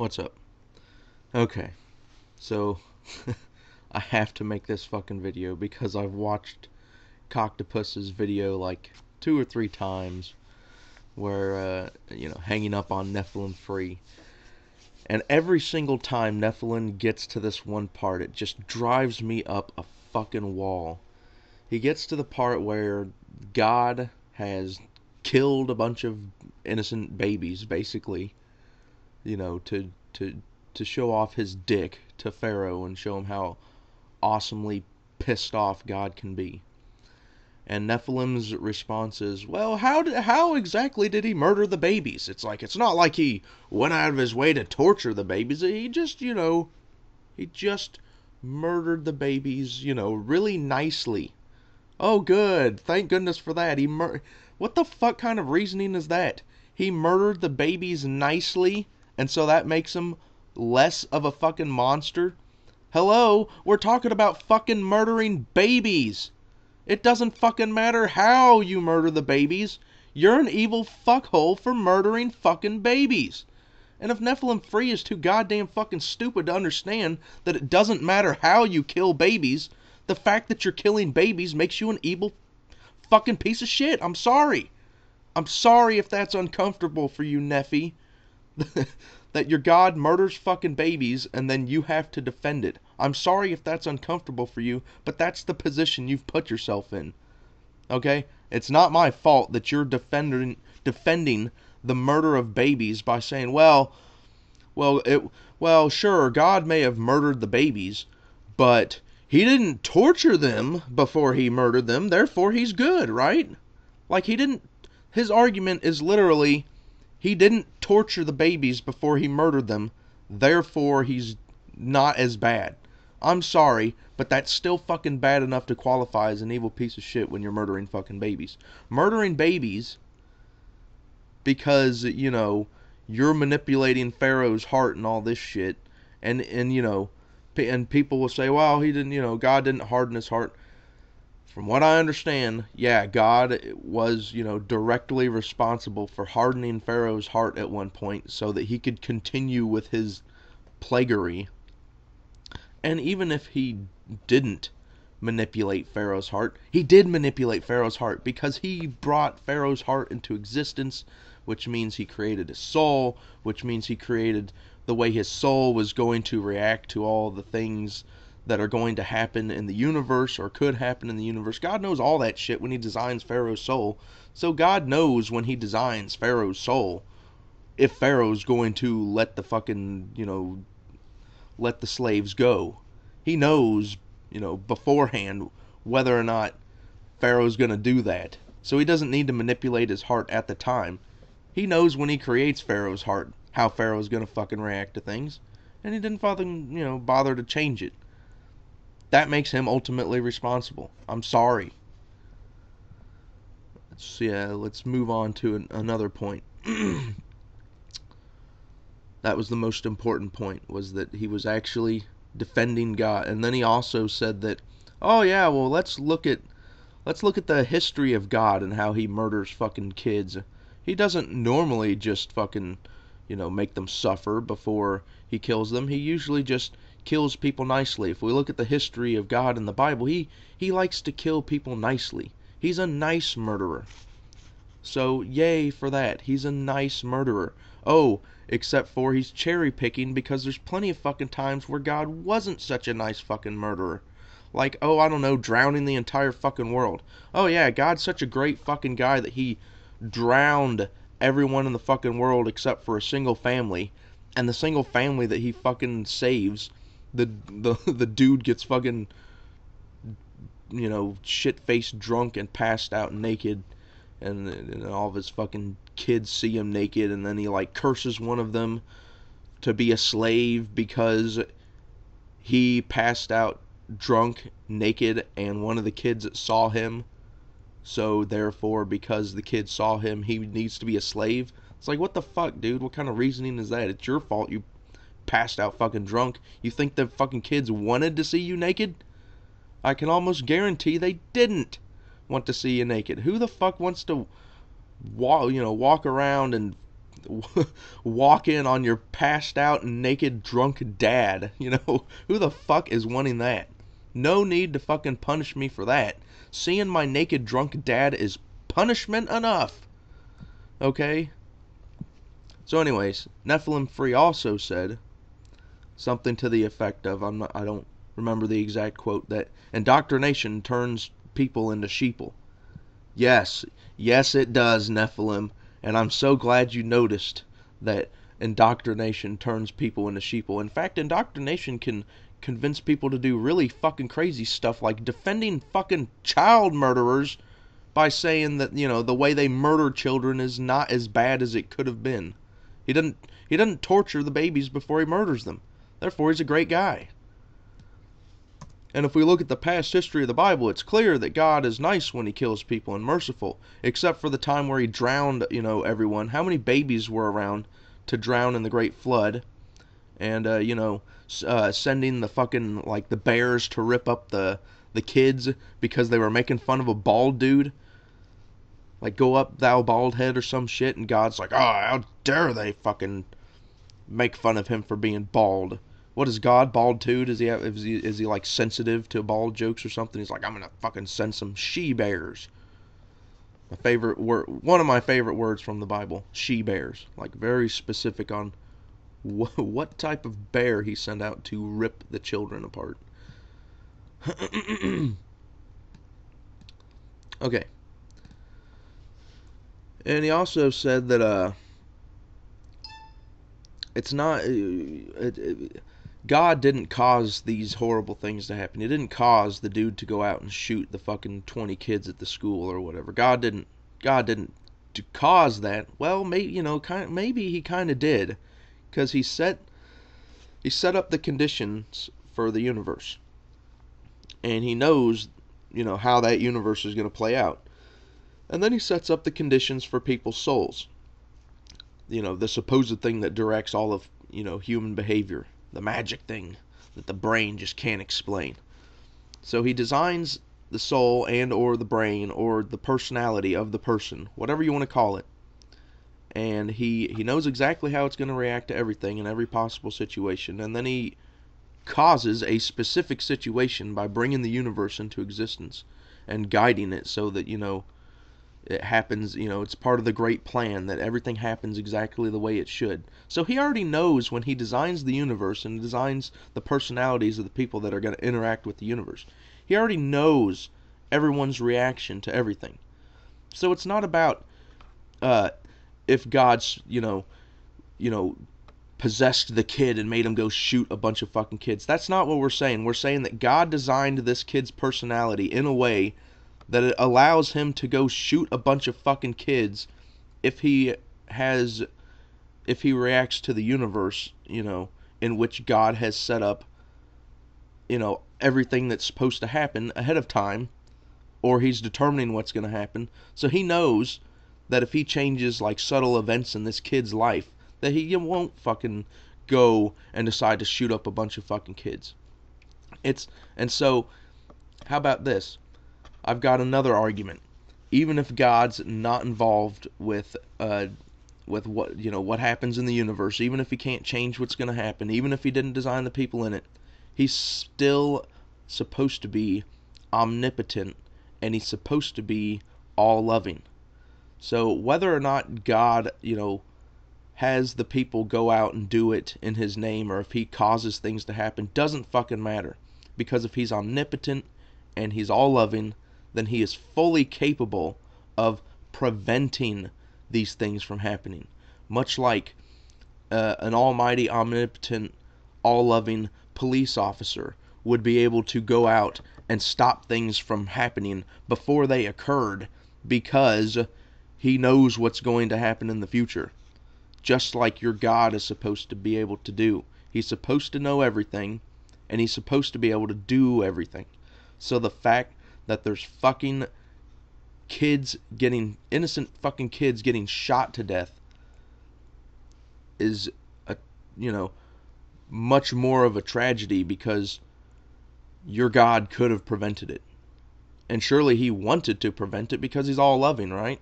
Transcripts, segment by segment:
What's up? Okay, so I have to make this fucking video because I've watched Coctopus's video like 2 or 3 times where, hanging up on NephilimFree. And every single time Nephilim gets to this one part, it just drives me up a fucking wall. He gets to the part where God has killed a bunch of innocent babies, basically, to show off his dick to Pharaoh and show him how awesomely pissed off God can be. And Nephilim's response is, well, how exactly did he murder the babies? It's like, it's not like he went out of his way to torture the babies. He just murdered the babies, really nicely. Oh, good. Thank goodness for that. What the fuck kind of reasoning is that? He murdered the babies nicely, and so that makes him less of a fucking monster? Hello? We're talking about fucking murdering babies. It doesn't fucking matter how you murder the babies. You're an evil fuckhole for murdering fucking babies. And if NephilimFree is too goddamn fucking stupid to understand that it doesn't matter how you kill babies, the fact that you're killing babies makes you an evil fucking piece of shit. I'm sorry. I'm sorry if that's uncomfortable for you, Nephi. That your God murders fucking babies and then you have to defend it. I'm sorry if that's uncomfortable for you, but that's the position you've put yourself in. Okay? It's not my fault that you're defending the murder of babies by saying, well, sure, God may have murdered the babies, but he didn't torture them before he murdered them, therefore he's good, right? Like, his argument is literally, he didn't torture the babies before he murdered them, therefore he's not as bad. I'm sorry, but that's still fucking bad enough to qualify as an evil piece of shit when you're murdering fucking babies. Murdering babies because, you're manipulating Pharaoh's heart and all this shit, and people will say, well, he didn't, God didn't harden his heart. From what I understand, yeah, God was, directly responsible for hardening Pharaoh's heart at one point so that he could continue with his plaguery. And even if he didn't manipulate Pharaoh's heart, he did manipulate Pharaoh's heart because he brought Pharaoh's heart into existence, which means he created his soul, which means he created the way his soul was going to react to all the things that are going to happen in the universe or could happen in the universe. God knows all that shit when he designs Pharaoh's soul. So God knows when he designs Pharaoh's soul if Pharaoh's going to let the fucking, let the slaves go. He knows, beforehand whether or not Pharaoh's going to do that. So he doesn't need to manipulate his heart at the time. He knows when he creates Pharaoh's heart how Pharaoh's going to fucking react to things. And he didn't fucking, bother to change it. That makes him ultimately responsible. I'm sorry. Let's move on to another point. That was the most important point, was that he was actually defending God. And then he also said that, oh yeah, well, let's look at the history of God and how he murders fucking kids. He doesn't normally just fucking, make them suffer before he kills them. He usually just kills people nicely. If we look at the history of God in the Bible, he likes to kill people nicely. He's a nice murderer. So, yay for that. He's a nice murderer. Oh, except for he's cherry picking because there's plenty of fucking times where God wasn't such a nice fucking murderer. Like, oh, I don't know, drowning the entire fucking world. Oh yeah, God's such a great fucking guy that he drowned everyone in the fucking world except for a single family. And the single family that he fucking saves, the dude gets fucking, shit-faced drunk and passed out naked, and all of his fucking kids see him naked, and then he like curses one of them to be a slave because he passed out drunk, naked, and one of the kids saw him. So therefore, because the kid saw him, he needs to be a slave. It's like, what the fuck, dude? What kind of reasoning is that? It's your fault you passed out fucking drunk. You think the fucking kids wanted to see you naked? I can almost guarantee they didn't want to see you naked. Who the fuck wants to walk around and walk in on your passed out naked drunk dad. Who the fuck is wanting that? No need to fucking punish me for that. Seeing my naked drunk dad is punishment enough. Okay? So anyways, NephilimFree also said something to the effect of, I don't remember the exact quote, that indoctrination turns people into sheeple. Yes it does, Nephilim, and I'm so glad you noticed that indoctrination turns people into sheeple. In fact, indoctrination can convince people to do really fucking crazy stuff, like defending fucking child murderers by saying that, the way they murder children is not as bad as it could have been. He doesn't torture the babies before he murders them. Therefore, he's a great guy. And if we look at the past history of the Bible, it's clear that God is nice when he kills people and merciful, except for the time where he drowned, everyone. How many babies were around to drown in the Great Flood? And, sending the fucking, like, the bears to rip up the kids because they were making fun of a bald dude. Like, go up thou bald head or some shit, and God's like, oh, how dare they fucking make fun of him for being bald. What is God, bald too? Is he like sensitive to bald jokes or something? He's like, I'm gonna fucking send some she-bears. My favorite word, one of my favorite words from the Bible, she-bears. Like, very specific on what type of bear he sent out to rip the children apart. Okay. And he also said that it's not God didn't cause these horrible things to happen. He didn't cause the dude to go out and shoot the fucking 20 kids at the school or whatever. God didn't cause that. Well, maybe he kind of did, because he set up the conditions for the universe, and he knows how that universe is going to play out, and then he sets up the conditions for people's souls. The supposed thing that directs all of human behavior. The magic thing that the brain just can't explain. So he designs the soul and or the brain or the personality of the person, whatever you want to call it. And he knows exactly how it's going to react to everything in every possible situation. And then he causes a specific situation by bringing the universe into existence and guiding it so that, it happens, it's part of the great plan that everything happens exactly the way it should. So he already knows when he designs the universe and designs the personalities of the people that are going to interact with the universe. He already knows everyone's reaction to everything. So it's not about if God's, possessed the kid and made him go shoot a bunch of fucking kids. That's not what we're saying. We're saying that God designed this kid's personality in a way that it allows him to go shoot a bunch of fucking kids if he reacts to the universe, in which God has set up, everything that's supposed to happen ahead of time, or he's determining what's going to happen. So he knows that if he changes like subtle events in this kid's life, that he won't fucking go and decide to shoot up a bunch of fucking kids. And so, how about this? I've got another argument. Even if God's not involved with what happens in the universe, even if he can't change what's going to happen, even if he didn't design the people in it, he's still supposed to be omnipotent, and he's supposed to be all-loving. So whether or not God, has the people go out and do it in his name, or if he causes things to happen, doesn't fucking matter. Because if he's omnipotent and he's all-loving, then he is fully capable of preventing these things from happening. Much like an almighty, omnipotent, all-loving police officer would be able to go out and stop things from happening before they occurred, because he knows what's going to happen in the future. Just like your God is supposed to be able to do. He's supposed to know everything, and he's supposed to be able to do everything. So the fact that there's fucking innocent fucking kids getting shot to death is much more of a tragedy, because your God could have prevented it. And surely he wanted to prevent it because he's all loving, right?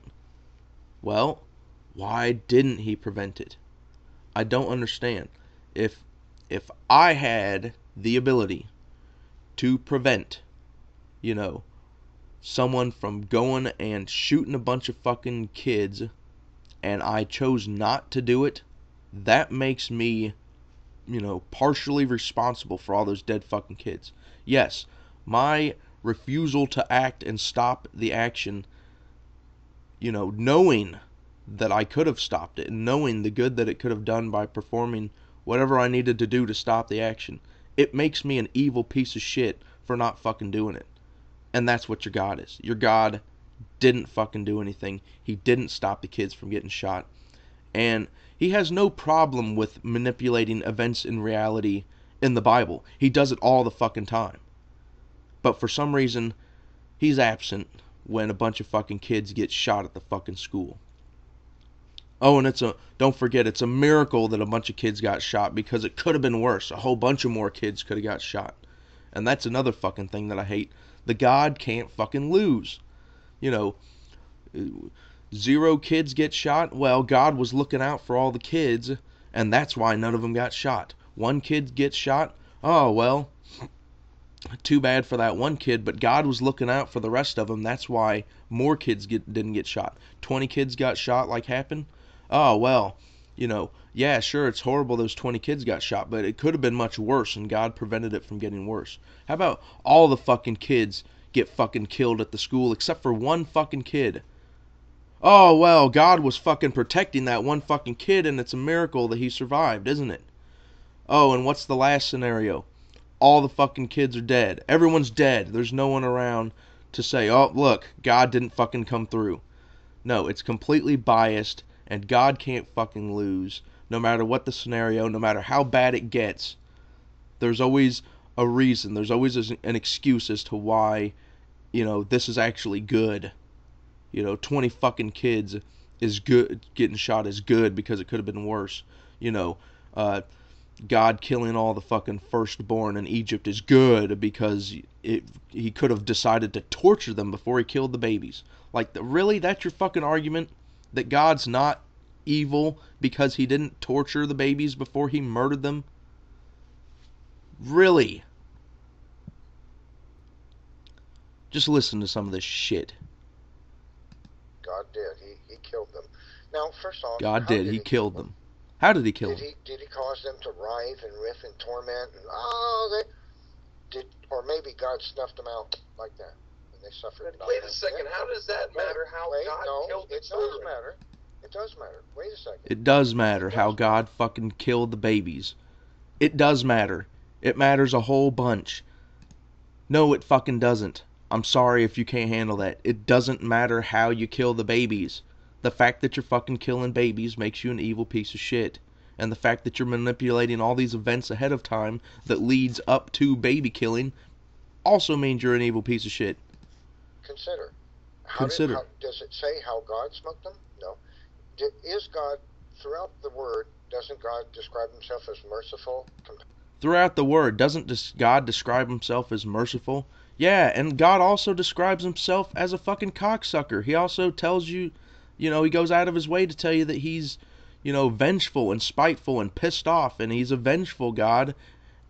Well, Why didn't he prevent it? I don't understand. If I had the ability to prevent, someone from going and shooting a bunch of fucking kids, and I chose not to do it, that makes me, partially responsible for all those dead fucking kids. Yes, my refusal to act and stop the action, knowing that I could have stopped it, and knowing the good that it could have done by performing whatever I needed to do to stop the action, it makes me an evil piece of shit for not fucking doing it. And that's what your God is. Your God didn't fucking do anything. He didn't stop the kids from getting shot. And he has no problem with manipulating events in reality in the Bible. He does it all the fucking time. But for some reason, he's absent when a bunch of fucking kids get shot at the fucking school. Oh, and don't forget, it's a miracle that a bunch of kids got shot, because it could have been worse. A whole bunch of more kids could have got shot. And that's another fucking thing that I hate. The God can't fucking lose. 0 kids get shot. Well, God was looking out for all the kids, and that's why none of them got shot. 1 kid gets shot. Oh, well, too bad for that 1 kid, but God was looking out for the rest of them. That's why more kids didn't get shot. 20 kids got shot like happened. Oh, well, yeah, sure, it's horrible those 20 kids got shot, but it could have been much worse, and God prevented it from getting worse. How about all the fucking kids get fucking killed at the school except for 1 fucking kid? Oh, well, God was fucking protecting that 1 fucking kid, and it's a miracle that he survived, isn't it? Oh, and what's the last scenario? All the fucking kids are dead. Everyone's dead. There's no one around to say, oh, look, God didn't fucking come through. No, it's completely biased, and God can't fucking lose. No matter what the scenario, no matter how bad it gets, there's always a reason. There's always an excuse as to why, this is actually good. 20 fucking kids is good. Getting shot is good because it could have been worse. God killing all the fucking firstborn in Egypt is good because he could have decided to torture them before he killed the babies. Like, really? That's your fucking argument? That God's not evil because he didn't torture the babies before he murdered them? Really? Just listen to some of this shit. God did. He killed them. Now, first off, God did. He killed them. How did he kill them? Did he cause them to writhe and riff and torment? And, or maybe God snuffed them out like that. And they suffered. Wait a second. How does that matter how God killed the children? It does matter. It does matter. Wait a second. It does matter how God fucking killed the babies. It does matter. It matters a whole bunch. No, it fucking doesn't. I'm sorry if you can't handle that. It doesn't matter how you kill the babies. The fact that you're fucking killing babies makes you an evil piece of shit. And the fact that you're manipulating all these events ahead of time that leads up to baby killing also means you're an evil piece of shit. Consider. Does it say how God smoked them? No. Is God, throughout the Word, doesn't God describe himself as merciful? Throughout the Word, doesn't God describe himself as merciful? Yeah, and God also describes himself as a fucking cocksucker. He also tells you, he goes out of his way to tell you that he's, vengeful and spiteful and pissed off, and he's a vengeful God.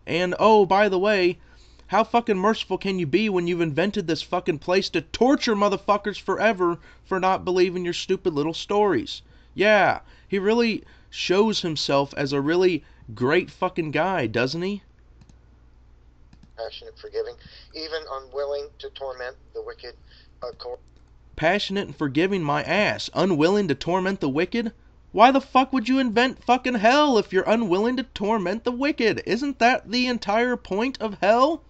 And, oh, by the way, how fucking merciful can you be when you've invented this fucking place to torture motherfuckers forever for not believing your stupid little stories? Yeah, he really shows himself as a really great fucking guy, doesn't he? Passionate, forgiving, even unwilling to torment the wicked. Passionate and forgiving my ass. Unwilling to torment the wicked? Why the fuck would you invent fucking hell if you're unwilling to torment the wicked? Isn't that the entire point of hell?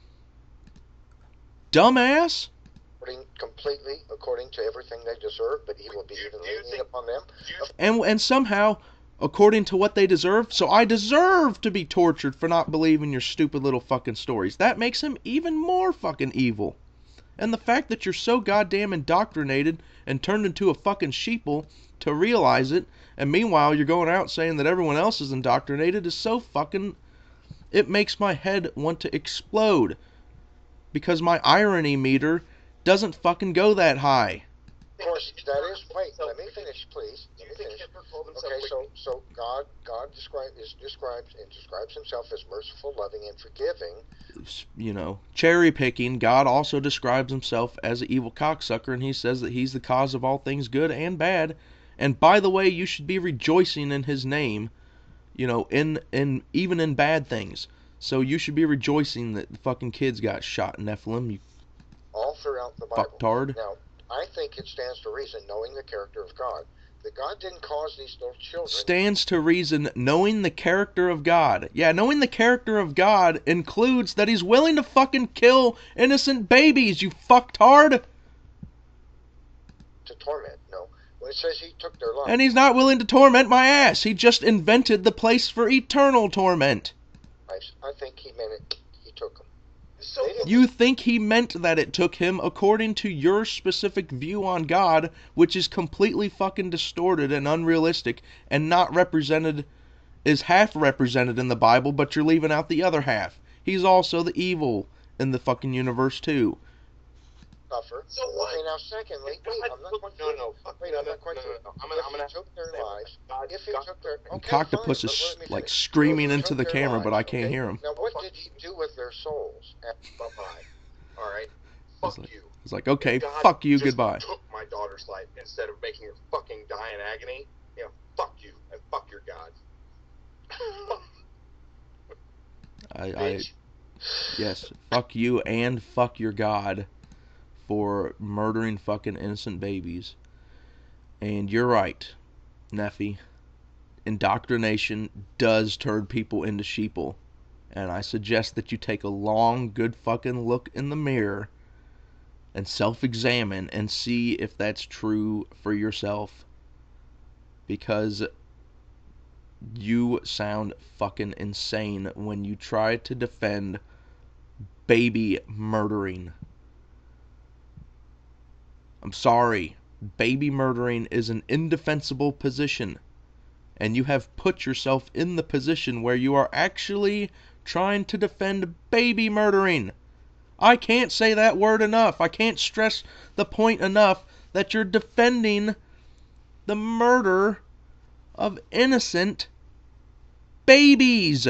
Dumbass? Completely according to everything they deserve, but he will be even lenient upon them. And somehow, according to what they deserve, so I deserve to be tortured for not believing your stupid little fucking stories. That makes him even more fucking evil. And the fact that you're so goddamn indoctrinated and turned into a fucking sheeple to realize it, and meanwhile you're going out saying that everyone else is indoctrinated, is so fucking... It makes my head want to explode. Because my irony meter doesn't fucking go that high. course, that is. Wait, let me finish, please. Let me finish. Okay, so God describes himself as merciful, loving, and forgiving. You know, cherry picking. God also describes himself as an evil cocksucker, and he says that he's the cause of all things good and bad. And by the way, you should be rejoicing in his name. You know, in even in bad things. So you should be rejoicing that the fucking kids got shot in Nephilim. You all throughout the Bible. Fucktard. Now, I think it stands to reason, knowing the character of God, that God didn't cause these little children. Stands to reason, knowing the character of God. Yeah, knowing the character of God includes that he's willing to fucking kill innocent babies, you fucktard. To torment, no. When it says he took their life. And he's not willing to torment my ass. He just invented the place for eternal torment. I think he meant it. He took them. So you think he meant that it took him according to your specific view on God, which is completely fucking distorted and unrealistic and not represented, is half represented in the Bible, but you're leaving out the other half. He's also the evil in the fucking universe too. Suffer. So what? Okay, now secondly, wait, I'm not quite through. Wait, I'm not quite through. I'm gonna took their lives. If he took their Coctopus is like screaming into the camera, but I can't hear him. Now what did he do with their souls? Bye-bye. All right. Fuck you. It's like, okay, God fuck you, just goodbye. Took my daughter's life instead of making her fucking die in agony. You know, fuck you and fuck your God. Yes, fuck you and fuck your God for murdering fucking innocent babies. And you're right, Nephi. Indoctrination does turn people into sheeple. And I suggest that you take a long, good fucking look in the mirror and self-examine and see if that's true for yourself. Because you sound fucking insane when you try to defend baby murdering. I'm sorry. Baby murdering is an indefensible position. And you have put yourself in the position where you are actually trying to defend baby murdering. I can't say that word enough. I can't stress the point enough that you're defending the murder of innocent babies.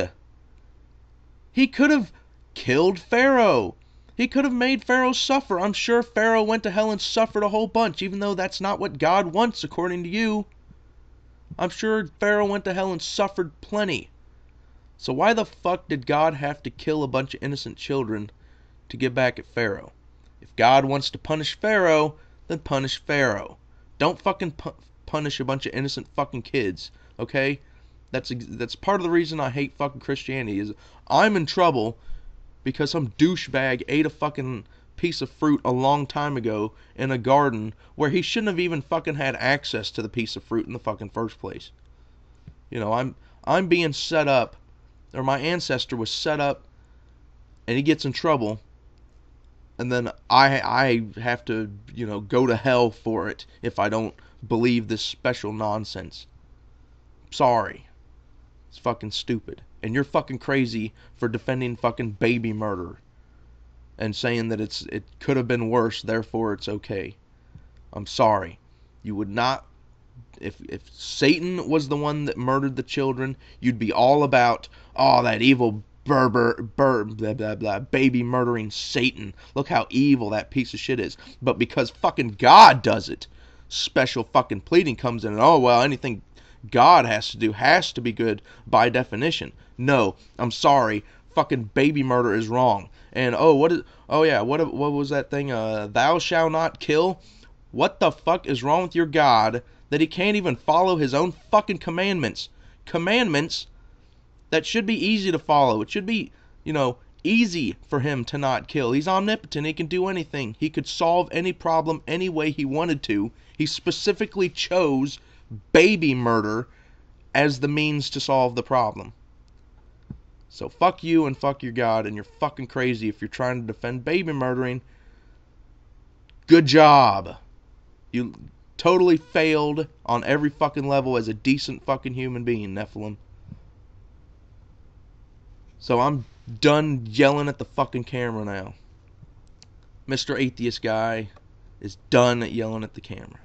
He could have killed Pharaoh. He could have made Pharaoh suffer. I'm sure Pharaoh went to hell and suffered a whole bunch, even though that's not what God wants according to you. I'm sure Pharaoh went to hell and suffered plenty. So why the fuck did God have to kill a bunch of innocent children to get back at Pharaoh? If God wants to punish Pharaoh, then punish Pharaoh. Don't fucking punish a bunch of innocent fucking kids, okay? That's part of the reason I hate fucking Christianity, is I'm in trouble because some douchebag ate a fucking piece of fruit a long time ago in a garden where he shouldn't have even fucking had access to the piece of fruit in the fucking first place. You know, I'm being set up, or my ancestor was set up, and he gets in trouble, and then I have to, you know, go to hell for it if I don't believe this special nonsense. Sorry. It's fucking stupid. And you're fucking crazy for defending fucking baby murder and saying that it could have been worse, therefore it's okay. I'm sorry. You would not, if Satan was the one that murdered the children, you'd be all about, oh, that evil blah, blah, blah, baby murdering Satan. Look how evil that piece of shit is. But because fucking God does it, special fucking pleading comes in, and oh, well, anything God has to do has to be good by definition. No, I'm sorry. Fucking baby murder is wrong. And what was that thing? Thou shalt not kill. What the fuck is wrong with your God that he can't even follow his own fucking commandments? Commandments that should be easy to follow. It should be, you know, easy for him to not kill. He's omnipotent. He can do anything. He could solve any problem any way he wanted to. He specifically chose baby murder as the means to solve the problem. So fuck you and fuck your God, and you're fucking crazy if you're trying to defend baby murdering. Good job. You totally failed on every fucking level as a decent fucking human being, Nephilim. So I'm done yelling at the fucking camera now. Mr. Atheist guy, is done yelling at the camera.